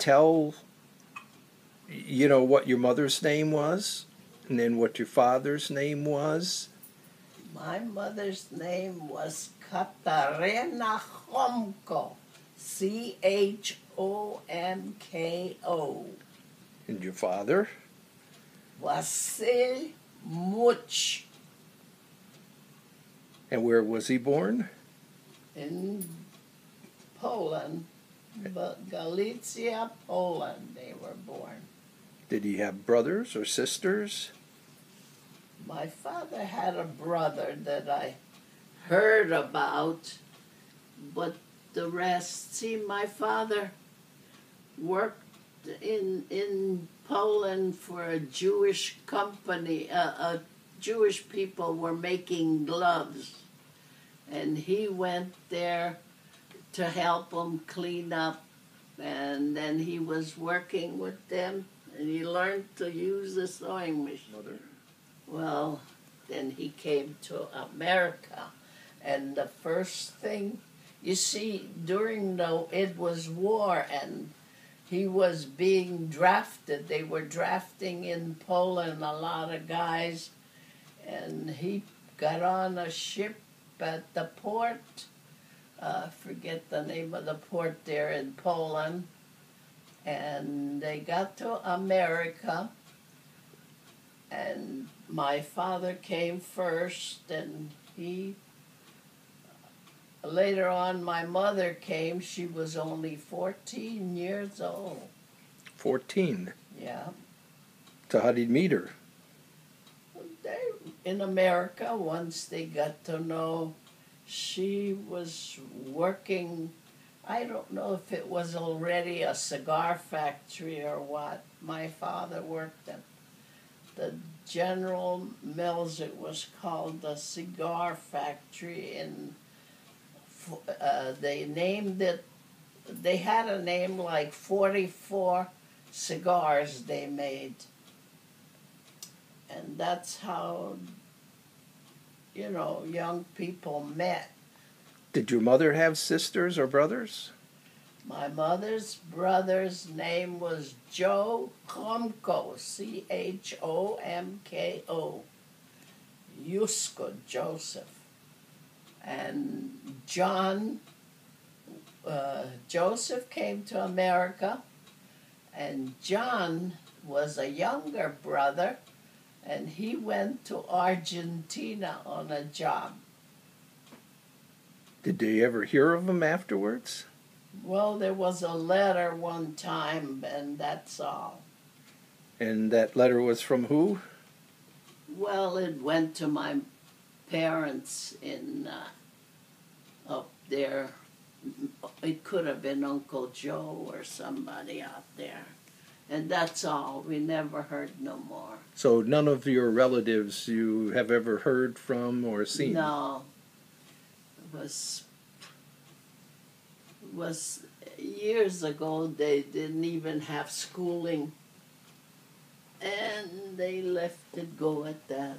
tell, what your mother's name was? And then what your father's name was? My mother's name was Katarina Chomko. Chomko. And your father? Wasil Mutz. And where was he born? In Poland, but Galicia, Poland, they were born. Did he have brothers or sisters? My father had a brother that I heard about, but the rest, see, my father worked in Poland for a Jewish company. Jewish people were making gloves, and he went there to help them clean up, and then he was working with them, and he learned to use the sewing machine. Mother. Well, then he came to America, and the first thing, you see, it was war, and he was being drafted. They were drafting in Poland a lot of guys, and he got on a ship at the port, forget the name of the port there in Poland, and they got to America, and my father came first, and later on my mother came. She was only 14 years old. 14? Yeah. So how did you meet her? In America, once they got to know, she was working, I don't know if it was already a cigar factory or what. My father worked at the General Mills, it was called the cigar factory, and they named it, they had a name like 44 cigars they made. And that's how, young people met. Did your mother have sisters or brothers? My mother's brother's name was Joe Chomko, Chomko, Yusko, Joseph. And Joseph came to America, and John was a younger brother, and he went to Argentina on a job. Did they ever hear of him afterwards? Well, there was a letter one time, and that's all. And that letter was from who? Well, it went to my parents up there. It could have been Uncle Joe or somebody out there. And that's all. We never heard no more. So none of your relatives you have ever heard from or seen? No. It was years ago. They didn't even have schooling. And they left it go at that.